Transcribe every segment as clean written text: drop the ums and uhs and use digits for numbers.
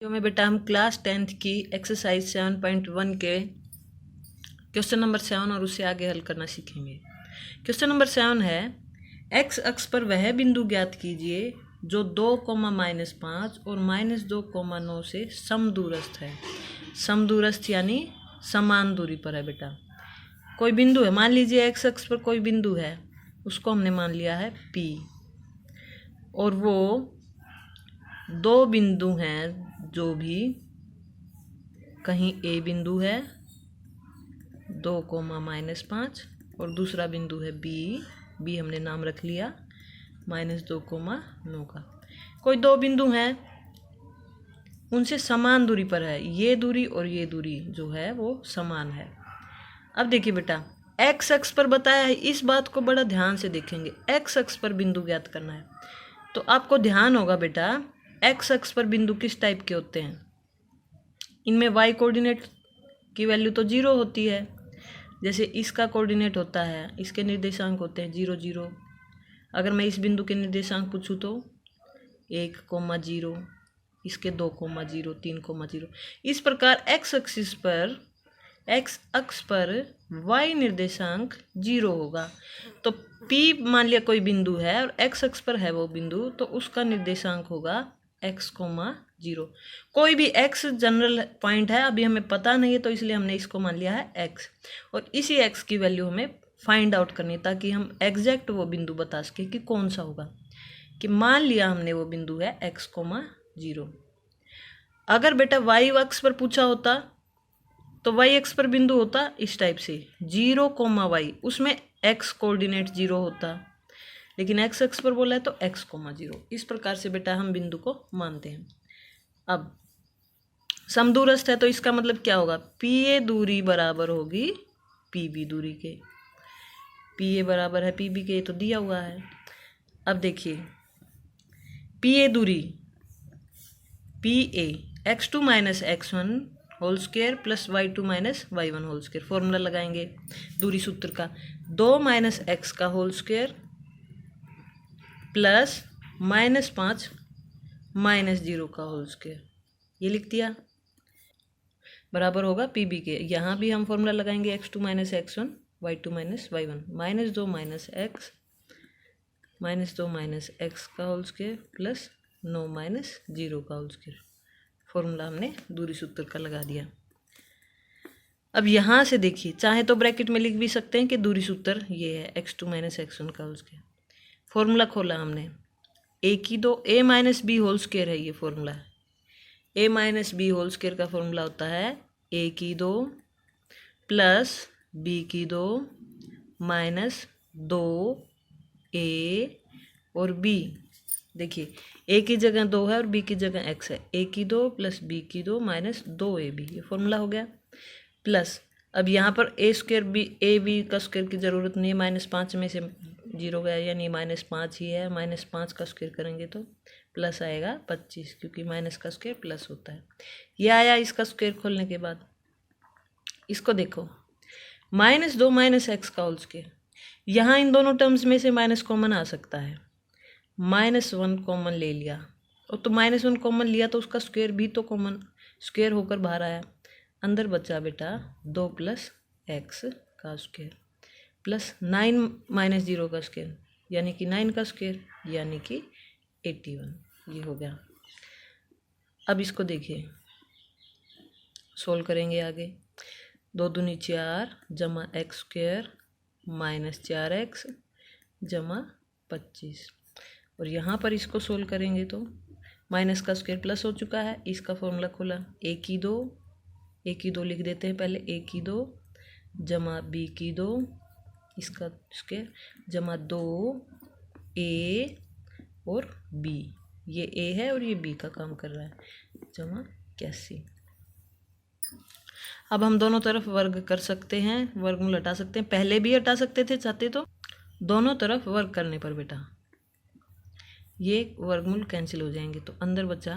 Video में बेटा हम क्लास 10th की एक्सरसाइज 7.1 के क्वेश्चन नंबर 7 और उससे आगे हल करना सीखेंगे। क्वेश्चन नंबर 7 है, एक्स अक्ष पर वह बिंदु ज्ञात कीजिए जो 2, -5 और -2, 9 से समदूरस्थ है। समदूरस्थ यानी समान दूरी पर है बेटा। कोई बिंदु है, मान लीजिए एक्स अक्ष पर कोई बिंदु है, उसको हमने मान लिया है P, और वो दो बिंदु हैं जो भी, कहीं A बिंदु है 2, -5 और दूसरा बिंदु है B हमने नाम रख लिया -2, 9 का। कोई दो बिंदु हैं, उनसे समान दूरी पर है, ये दूरी और ये दूरी जो है वो समान है। अब देखिए बेटा, एक्स अक्ष पर बताया है, इस बात को बड़ा ध्यान से देखेंगे। एक्स अक्ष पर बिंदु ज्ञात करना है तो आपको ध्यान होगा बेटा, एक्स अक्ष पर बिंदु किस टाइप के होते हैं। इनमें वाई कोऑर्डिनेट की वैल्यू तो 0 होती है, जैसे इसका कोऑर्डिनेट होता है, इसके निर्देशांक होते हैं 0, 0। अगर मैं इस बिंदु के निर्देशांक पूछूँ तो 1, 0, इसके 2, 0, 3, 0। इस प्रकार एक्स अक्ष पर वाई निर्देशांक 0 होगा। तो P मान लिया कोई बिंदु है और एक्स अक्ष पर है वो बिंदु, तो उसका निर्देशांक होगा x, 0। कोई भी x जनरल पॉइंट है, अभी हमें पता नहीं है तो इसलिए हमने इसको मान लिया है x, और इसी x की वैल्यू हमें फाइंड आउट करनी है ताकि हम एग्जैक्ट वो बिंदु बता सके कि कौन सा होगा। कि मान लिया हमने वो बिंदु है x, 0। अगर बेटा y अक्ष पर पूछा होता तो y अक्ष पर बिंदु होता इस टाइप से 0, y, उसमें x कोऑर्डिनेट 0 होता, लेकिन एक्स अक्ष पर बोला है तो x, 0। इस प्रकार से बेटा हम बिंदु को मानते हैं। अब समदूरस्थ है तो इसका मतलब क्या होगा, PA दूरी बराबर होगी PB दूरी के। PA बराबर है PB के, तो दिया हुआ है। अब देखिए, PA दूरी PA x2 - x1 whole square plus y2 - y1 whole square. Formula लगाएंगे दूरी सूत्र का, 2 - x का होल स्क्वायर प्लस -5 -0 का होल स्क्वायर, ये लिख दिया, बराबर होगा PB के। यहाँ भी हम फॉर्मूला लगाएंगे x2 - x1 y2 - y1, -2 - x का होल स्क्वायर प्लस 9 - 0 का होल स्क्वायर। फॉर्मूला हमने दूरी सूत्र का लगा दिया। अब यहाँ से देखिए, चाहे तो ब्रैकेट में लिख भी सकते हैं कि दूरी सूत्र ये है x2 - x1 का होल स्क्वायर। फॉर्मूला खोला हमने, a की 2 a - b होल स्क्वायर है, ये फॉर्मूला है। a - b होल स्क्वायर का फॉर्मूला होता है a की 2 प्लस b की 2 माइनस 2a और b। देखिए, a की जगह 2 है और b की जगह x है, a की 2 प्लस b की 2 माइनस 2ab, ये फॉर्मूला हो गया। प्लस अब यहाँ पर a स्क्वायर a b का स्क्वायर की ज़रूरत नहीं है, -5 में से 0 गया यानी -5 ही है। -5 का स्क्वायर करेंगे तो प्लस आएगा 25, क्योंकि माइनस का स्क्वायर प्लस होता है। ये आया इसका स्क्वायर खोलने के बाद। इसको देखो, -2 - x का होल स्क्वायर, यहाँ इन दोनों टर्म्स में से माइनस कॉमन आ सकता है, -1 कॉमन ले लिया, और तो -1 कॉमन लिया तो उसका स्क्वायर भी तो कॉमन स्क्वायर होकर बाहर आया। अंदर बचा बेटा 2 + x का स्क्वायर प्लस 9 - 0 का स्क्वायर यानी कि 9 का स्क्वायर यानी कि 81, ये हो गया। अब इसको देखिए, सोल्व करेंगे आगे। 2 दूनी 4 जमा x स्क्वायर माइनस 4x जमा 25, और यहाँ पर इसको सोल्व करेंगे तो माइनस का स्क्वायर प्लस हो चुका है। इसका फॉर्मूला खोला, a की 2 लिख देते हैं पहले, a की 2 जमा b की 2, इसका स्क्वायर जमा 2a और b, ये a है और ये b का काम कर रहा है, जमा 81। अब हम दोनों तरफ वर्ग कर सकते हैं, वर्गमूल हटा सकते हैं, पहले भी हटा सकते थे चाहते तो। दोनों तरफ वर्ग करने पर बेटा ये वर्गमूल कैंसिल हो जाएंगे, तो अंदर बचा,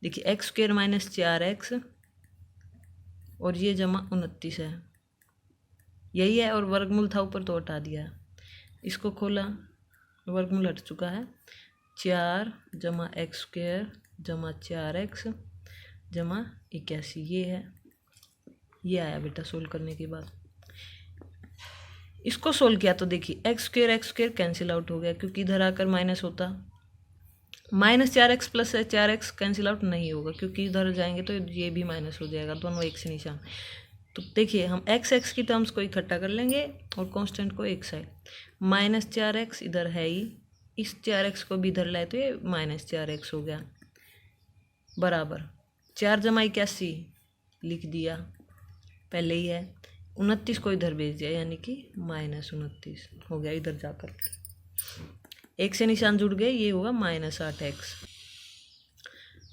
देखिए x स्क्वायर माइनस 4x और ये जमा 29 है, यही है, और वर्गमूल था ऊपर तो हटा दिया। इसको खोला, वर्गमूल हट चुका है, 4 जमा x स्क्वायर जमा 4x जमा 81 ये है, ये आया बेटा सोल्व करने के बाद। इसको सोल्व किया तो देखिए एक्स स्क्वेयर कैंसिल आउट हो गया क्योंकि इधर आकर माइनस होता, -4x plus 4x cancel out नहीं होगा क्योंकि इधर जाएंगे तो ये भी माइनस हो जाएगा, दोनों एक से निशान। तो देखिए हम x की टर्म्स को इकट्ठा कर लेंगे और कांस्टेंट को एक साइड, -4x इधर है ही, इस 4x को भी इधर लाए तो ये -4x हो गया, बराबर 4 जमा 81 लिख दिया पहले ही है, 29 को इधर भेज दिया यानी कि -29 हो गया इधर जाकर, एक से निशान जुड़ गए, ये होगा -8x।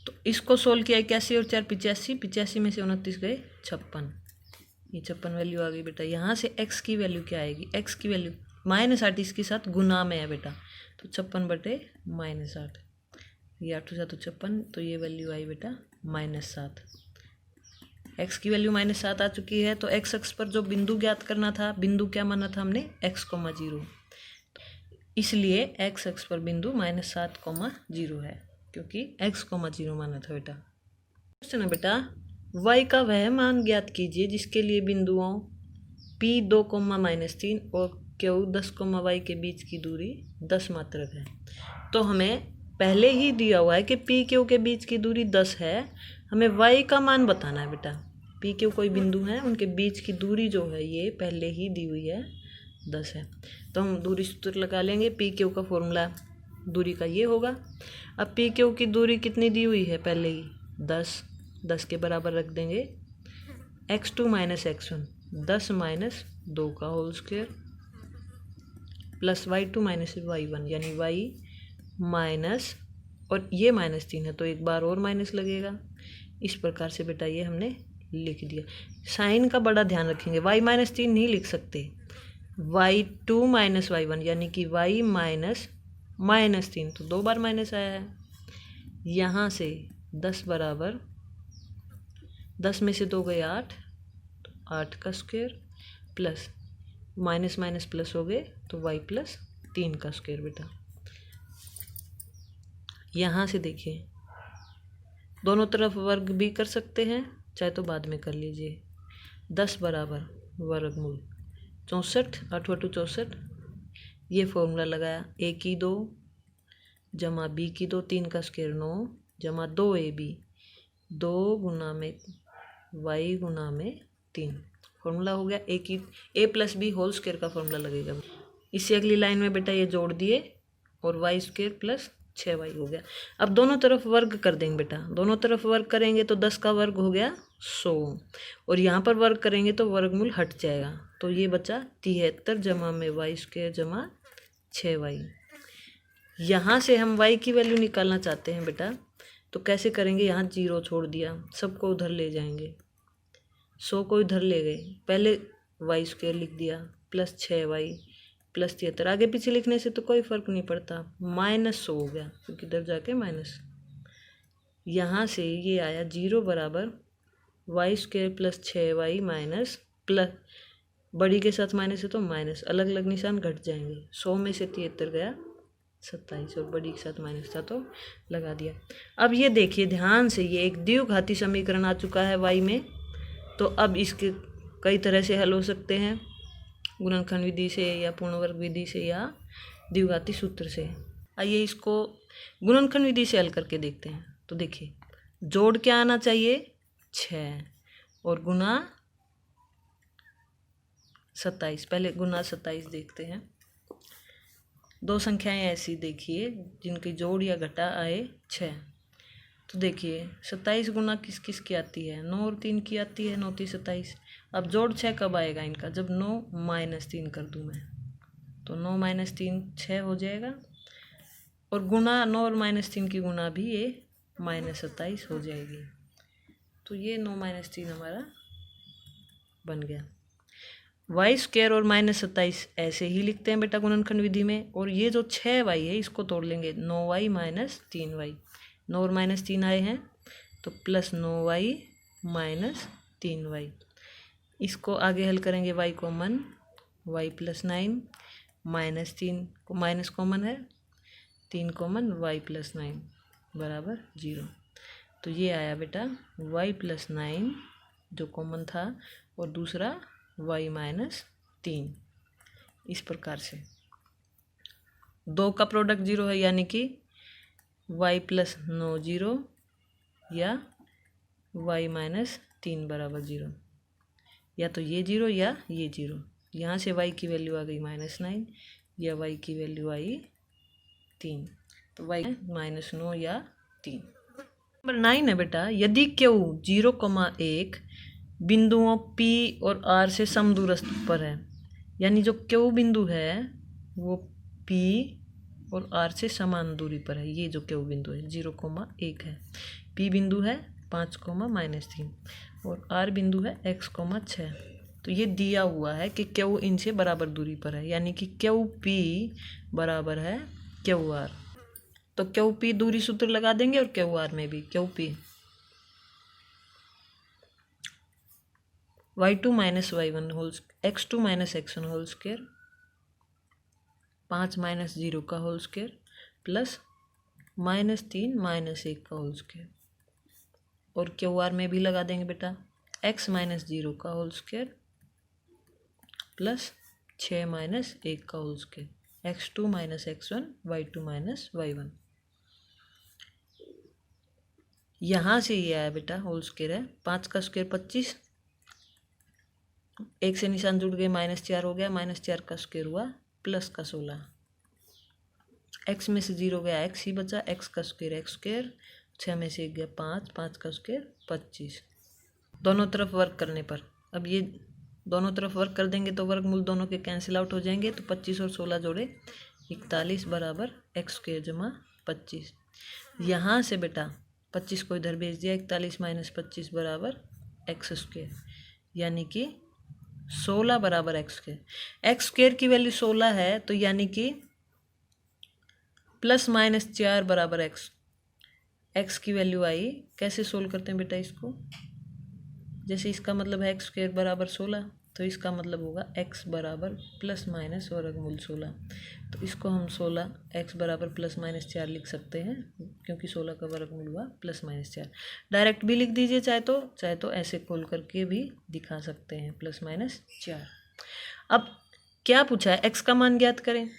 तो इसको सोल्व किया 81 और 4 85, 85 में से 29 गए 56, ये 56 वैल्यू आ गई बेटा। यहाँ से x की वैल्यू क्या आएगी, x की वैल्यू -8 इसके साथ गुना में है बेटा, तो 56/-8, ये 8 7 56, तो ये वैल्यू आई बेटा -7। x की वैल्यू -7 आ चुकी है। तो x अक्ष पर जो बिंदु ज्ञात करना था, बिंदु क्या माना था हमने, x, 0, इसलिए x अक्ष पर बिंदु -7, 0 है क्योंकि x, 0 माना था बेटा। क्वेश्चन है बेटा, y का वह मान ज्ञात कीजिए जिसके लिए बिंदुओं P 2, -3 और Q 10, y के बीच की दूरी 10 मात्रक है। तो हमें पहले ही दिया हुआ है कि P Q के बीच की दूरी 10 है, हमें y का मान बताना है बेटा। P Q कोई बिंदु है, उनके बीच की दूरी जो है ये पहले ही दी हुई है 10 है, तो हम दूरी सूत्र लगा लेंगे। P Q का फॉर्मूला दूरी का ये होगा। अब P Q की दूरी कितनी दी हुई है पहले ही 10 के बराबर रख देंगे x2 - x1, 10 - 2 का whole square plus y2 - y1 यानी y माइनस, और ये -3 है तो एक बार और माइनस लगेगा। इस प्रकार से बेटा ये हमने लिख दिया। साइन का बड़ा ध्यान रखेंगे, y -3 नहीं लिख सकते, y2 - y1 यानी कि y -3, तो 2 बार माइनस आया है। यहाँ से 10 बराबर 10 में से 2 गए 8, तो 8 का स्क्वायर प्लस माइनस प्लस हो गए तो y + 3 का स्क्वायर बेटा। यहाँ से देखिए दोनों तरफ वर्ग भी कर सकते हैं, चाहे तो बाद में कर लीजिए। 10 बराबर वर्गमूल 64, 8 × 2 64, ये फॉर्मूला लगाया, a की 2 जमा b की 2, 3 का स्क्वायर 9 जमा 2ab, 2 गुना में y गुना में 3, फॉर्मूला हो गया a + b होल स्क्वायर का फॉर्मूला लगेगा। इससे अगली लाइन में बेटा ये जोड़ दिए और y² + 6y हो गया। अब दोनों तरफ वर्ग कर देंगे बेटा, दोनों तरफ वर्ग करेंगे तो 10 का वर्ग हो गया 100, और यहाँ पर वर्ग करेंगे तो वर्गमूल हट जाएगा, तो ये बचा 73 जमा में y² जमा 6y। यहाँ से हम y की वैल्यू निकालना चाहते हैं बेटा, तो कैसे करेंगे, यहाँ 0 छोड़ दिया, सबको उधर ले जाएंगे, 100 को इधर ले गए, पहले y² लिख दिया प्लस 6y प्लस 73, आगे पीछे लिखने से तो कोई फर्क नहीं पड़ता, -100 हो गया क्योंकि इधर जाके माइनस। यहाँ से ये आया 0 बराबर y² + 6y माइनस प्लस, बड़ी के साथ माइनस है तो माइनस, अलग अलग निशान घट जाएंगे, 100 में से 73 गया 27 और बड़ी के साथ माइनस था तो लगा दिया। अब ये देखिए ध्यान से, ये एक द्विघाती समीकरण आ चुका है y में, तो अब इसके कई तरह से हल हो सकते हैं, गुणनखंड विधि से या पूर्ण वर्ग विधि से या द्विघाती सूत्र से। आइए इसको गुणनखंड विधि से हल करके देखते हैं। तो देखिए जोड़ क्या आना चाहिए 6 और गुना 27, पहले गुना 27 देखते हैं। दो संख्याएं ऐसी देखिए जिनकी जोड़ या घटा आए 6, तो देखिए 27 गुना किस किस की आती है, 9 और 3 की आती है, 9 × 3 = 27। अब जोड़ 6 कब आएगा इनका, जब 9 - 3 कर दूँ मैं, तो 9 - 3 6 हो जाएगा, और गुना 9 और -3 की गुना भी ये -27 हो जाएगी, तो ये 9 - 3 हमारा बन गया। y² और -27 ऐसे ही लिखते हैं बेटा गुणनखंड विधि में, और ये जो 6y है इसको तोड़ लेंगे, 9y - 3y, 9 और -3 आए हैं तो प्लस 9y - 3y, इसको आगे हल करेंगे, y कॉमन, y + 9 -3 को माइनस कॉमन है, 3 कॉमन, y + 9 बराबर 0। तो ये आया बेटा y + 9 जो कॉमन था, और दूसरा y - 3। इस प्रकार से 2 का प्रोडक्ट 0 है, यानी कि y + 9 0 या y - 3 = 0, या तो ये 0 या ये 0। यहाँ से y की वैल्यू आ गई -9 या y की वैल्यू आई 3, तो y -9 या 3। नंबर 9 है बेटा, यदि Q 0,1 बिंदुओं P और R से समदूरस्थ पर है, यानी जो Q बिंदु है वो P और R से समान दूरी पर है। ये जो Q बिंदु है 0,1 है, P बिंदु है 5, -3 और R बिंदु है x, 6। तो ये दिया हुआ है कि Q इनसे बराबर दूरी पर है, यानी कि QP बराबर है QR। तो QP दूरी सूत्र लगा देंगे और QR में भी QP y2 - y1 whole x2 - x1 whole square 5 - 0 का होल स्क्वायर प्लस -3 - 1 का होल स्क्वायर, और QR में भी लगा देंगे बेटा x - 0 का होल स्क्वायर प्लस 6 - 1 का whole square x2 - x1 y2 - y1। यहाँ से ये आया बेटा होल स्क्वायर है, 5 का स्क्वायर 25, 1 से निशान जुड़ गए -4 हो गया, -4 का स्क्वायर हुआ प्लस का 16, x में से 0 गया x ही बचा, x का स्क्वायर x स्क्वायर, 6 में से 1 गया 5, 5 का स्क्वायर 25। दोनों तरफ वर्क करने पर, अब ये दोनों तरफ वर्क कर देंगे तो वर्गमूल दोनों के कैंसिल आउट हो जाएंगे, तो 25 और 16 जोड़े 41 बराबर x स्क्वायर जमा 25। यहाँ से बेटा 25 को इधर भेज दिया, 41 - 25 बराबर x स्क्वायर, यानी कि 16 बराबर x स्क्वायर। x स्क्वायर की वैल्यू 16 है, तो यानी कि +-4 बराबर x। x की वैल्यू आई, कैसे सोल्व करते हैं बेटा इसको, जैसे इसका मतलब है x स्क्वायर बराबर 16, तो इसका मतलब होगा x बराबर ± वर्गमूल 16। तो इसको हम 16 x बराबर +-4 लिख सकते हैं, क्योंकि 16 का वर्गमूल हुआ +-4। डायरेक्ट भी लिख दीजिए चाहे तो ऐसे खोल करके भी दिखा सकते हैं +-4। अब क्या पूछा है, x का मान ज्ञात करें,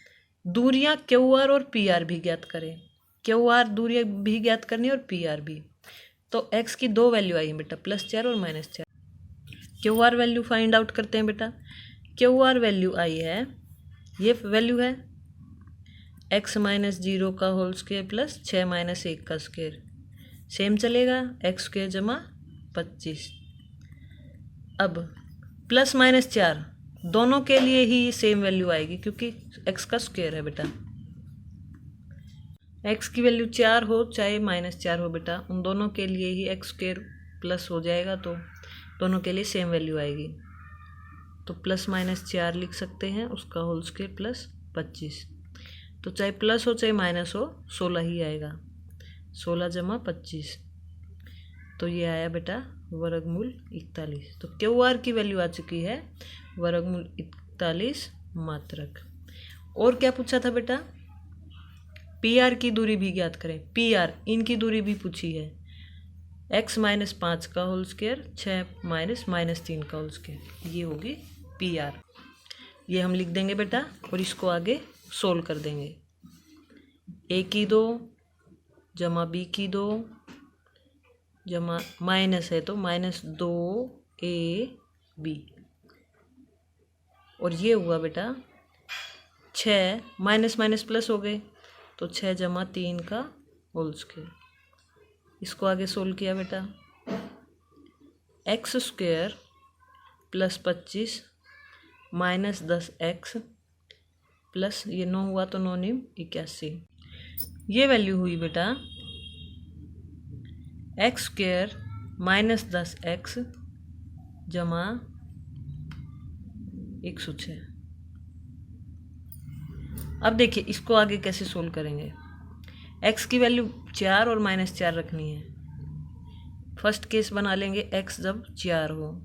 दूरियां QR और PR भी ज्ञात करें। QR दूरियां भी ज्ञात करनी और PR भी। तो x की 2 वैल्यू आई है बेटा, +4 और -4। QR वैल्यू फाइंड आउट करते हैं बेटा। QR वैल्यू आई है, ये वैल्यू है x - 0 का होल स्क्वायर प्लस 6 - 1 का स्क्वायर, सेम चलेगा x स्क्वायर जमा 25। अब +-4 दोनों के लिए ही सेम वैल्यू आएगी, क्योंकि x का स्क्वायर है बेटा। x की वैल्यू 4 हो चाहे -4 हो बेटा, उन दोनों के लिए ही x स्क्वायर प्लस हो जाएगा, तो दोनों के लिए सेम वैल्यू आएगी। तो +-4 लिख सकते हैं, उसका होल स्क्वायर प्लस 25। तो चाहे प्लस हो चाहे माइनस हो 16 ही आएगा, 16 जमा 25। तो ये आया बेटा वर्गमूल 41। तो QR की वैल्यू आ चुकी है वर्गमूल 41 मात्रक। और क्या पूछा था बेटा, PR की दूरी भी ज्ञात करें। PR इनकी दूरी भी पूछी है, x - 5 का होल स्क्वायर 6 - -3 का होल स्क्वायर, ये होगी PR। ये हम लिख देंगे बेटा और इसको आगे सोल्व कर देंगे। a की 2 जमा b की 2 जमा माइनस है तो -2ab, और ये हुआ बेटा 6 माइनस प्लस हो गए, तो 6 जमा 3 का होल स्क्वायर। इसको आगे सोल्व किया बेटा, x square plus 25 - 10x plus ये 9 हुआ तो 9 × 81, ये वैल्यू हुई बेटा x स्क्वायर - 10x जमा 106। अब देखिए इसको आगे कैसे सोल्व करेंगे। x की वैल्यू 4 और -4 रखनी है। फर्स्ट केस बना लेंगे x जब 4 हो।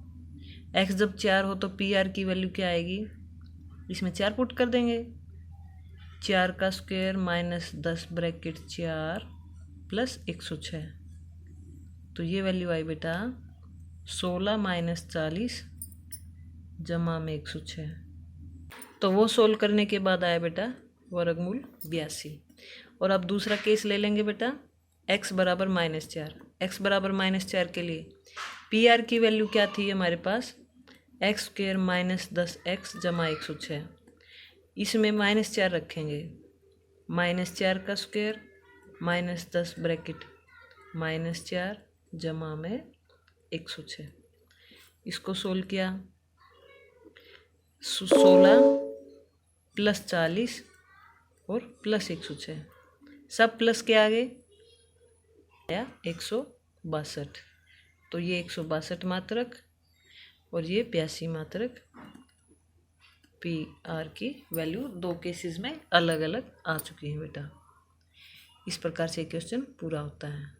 x जब 4 हो तो PR की वैल्यू क्या आएगी, इसमें 4 पुट कर देंगे, 4 का स्क्वायर -10 ब्रैकेट 4 प्लस 106। तो ये वैल्यू आई बेटा 16 माइनस 40 जमा में 106। तो वो सोल्व करने के बाद आया बेटा वर्गमूल 82। और अब दूसरा केस ले लेंगे बेटा, x बराबर -4। x बराबर -4 के लिए पी आर की वैल्यू क्या थी हमारे पास, एक्स स्क्वेयर माइनस 10x जमा 106। इसमें -4 रखेंगे, -4 का स्क्वायर -10 ब्रैकेट -4 जमा में 106। इसको सोल्व किया, 16 प्लस 40 और प्लस 106, सब प्लस के आगे आया 162। तो ये 162 मात्रक और ये 82 मात्रक पी आर की वैल्यू दो केसेस में अलग अलग आ चुकी है बेटा। इस प्रकार से क्वेश्चन पूरा होता है।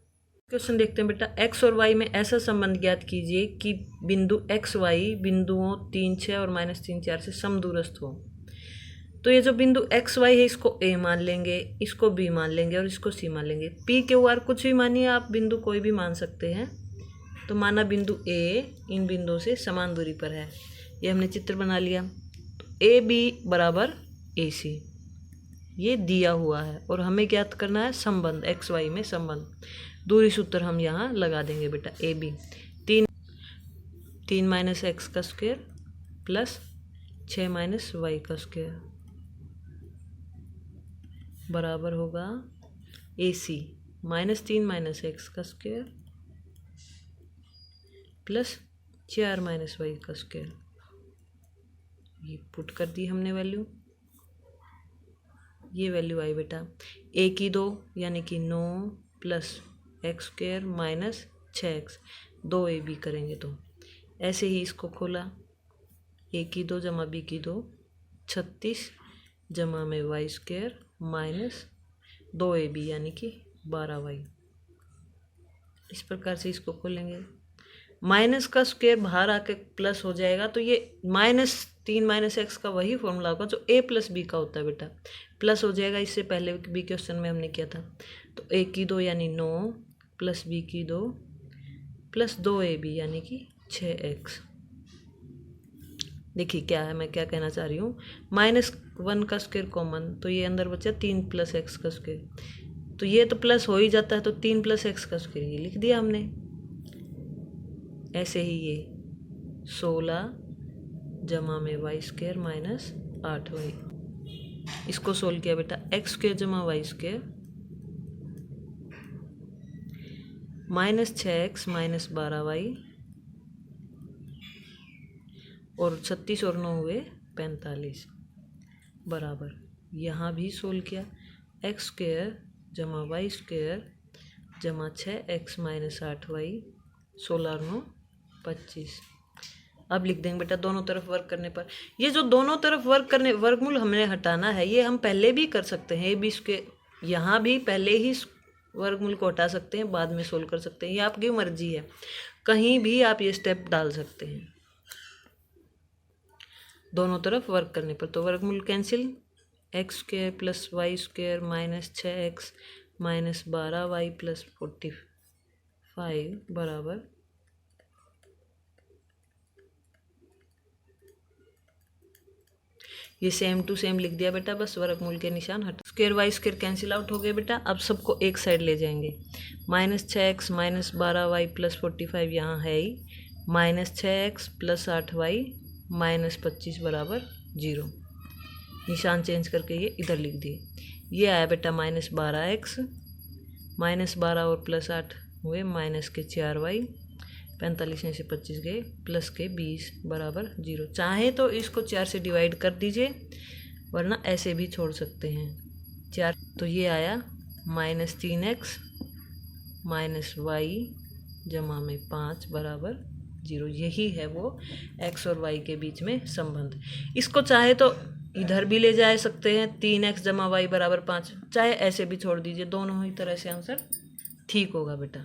क्वेश्चन देखते हैं बेटा, x और y में ऐसा संबंध ज्ञात कीजिए कि बिंदु x y बिंदुओं 3 6 और -3 4 से समदूरस्थ हो। तो ये जो बिंदु x y है इसको a मान लेंगे, इसको b मान लेंगे और इसको c मान लेंगे। p q r कुछ भी मानिए आप, बिंदु कोई भी मान सकते हैं। तो माना बिंदु a इन बिंदुओं से समान दूरी पर है, ये हमने चित्र बना लिया। तो ए बी बराबर ए सी ये दिया हुआ है और हमें ज्ञात करना है संबंध एक्स वाई में संबंध। दूरी सूत्र हम यहाँ लगा देंगे बेटा, ए बी 3 माइनस एक्स का स्क्वायर प्लस 6 माइनस वाई का स्क्वायर बराबर होगा ए सी -3 माइनस एक्स का स्क्वायर प्लस 4 माइनस वाई का स्क्वायर। ये पुट कर दी हमने वैल्यू, ये वैल्यू आई बेटा ए की 2 यानी कि 9 plus x square minus 6x 2ab करेंगे तो ऐसे ही इसको खोला, ए की 2 जमा बी की 2 36 जमा में वाई स्क्वायर माइनस 2ab यानी कि 12y। इस प्रकार से इसको खोलेंगे, माइनस का स्क्वायर बाहर आके प्लस हो जाएगा। तो ये -3 माइनस एक्स का वही फॉर्मूला होगा जो a प्लस बी का होता है बेटा, प्लस हो जाएगा। इससे पहले भी क्वेश्चन में हमने किया था। तो a की 2 यानी 9 प्लस b की 2 प्लस 2ab यानी कि 6x। देखिए क्या है, मैं क्या कहना चाह रही हूँ, -1 का स्क्वायर कॉमन, तो ये अंदर बचा 3 प्लस एक्स का स्क्वायर। तो ये तो प्लस हो ही जाता है, तो 3 प्लस एक्स का स्क्वायर ये लिख दिया हमने। ऐसे ही ये 16 जमा में वाई स्क्वायर माइनस 8y। इसको सोल्व किया बेटा, एक्स स्क्वायर जमा y square minus 6x minus 12y और 36 और 9 हुए 45 बराबर, यहाँ भी सोल्व किया, एक्स स्क्वायर जमा वाई स्क्वायर जमा 6x माइनस 8y 16 और 9 25। अब लिख देंगे बेटा दोनों तरफ वर्क करने पर। ये जो दोनों तरफ वर्क करने वर्गमूल हमने हटाना है, ये हम पहले भी कर सकते हैं। ए बी स्क्वायर यहाँ भी पहले ही वर्गमूल को हटा सकते हैं, बाद में सोल्व कर सकते हैं, ये आपकी मर्जी है, कहीं भी आप ये स्टेप डाल सकते हैं। दोनों तरफ वर्क करने पर तो वर्गमूल cancel, x square plus y square minus 6x minus 12y plus 45 बराबर ये सेम टू सेम लिख दिया बेटा, बस वर्गमूल के निशान हट। Square y square cancel out हो गए बेटा। अब सबको एक साइड ले जाएंगे, -6x माइनस 12y प्लस 45 यहाँ है ही, -6x प्लस 8y माइनस 25 बराबर 0। निशान चेंज करके ये इधर लिख दिए। ये आया बेटा -12x -12 और प्लस 8 हुए माइनस के 4y 45 में से 25 गए प्लस के 20 बराबर 0। चाहे तो इसको 4 से डिवाइड कर दीजिए, वरना ऐसे भी छोड़ सकते हैं 4। तो ये आया -3x माइनस वाई जमा में 5 बराबर 0। यही है वो x और y के बीच में संबंध। इसको चाहे तो इधर भी ले जा सकते हैं, 3x जमा वाई बराबर 5, चाहे ऐसे भी छोड़ दीजिए, दोनों ही तरह से आंसर ठीक होगा बेटा।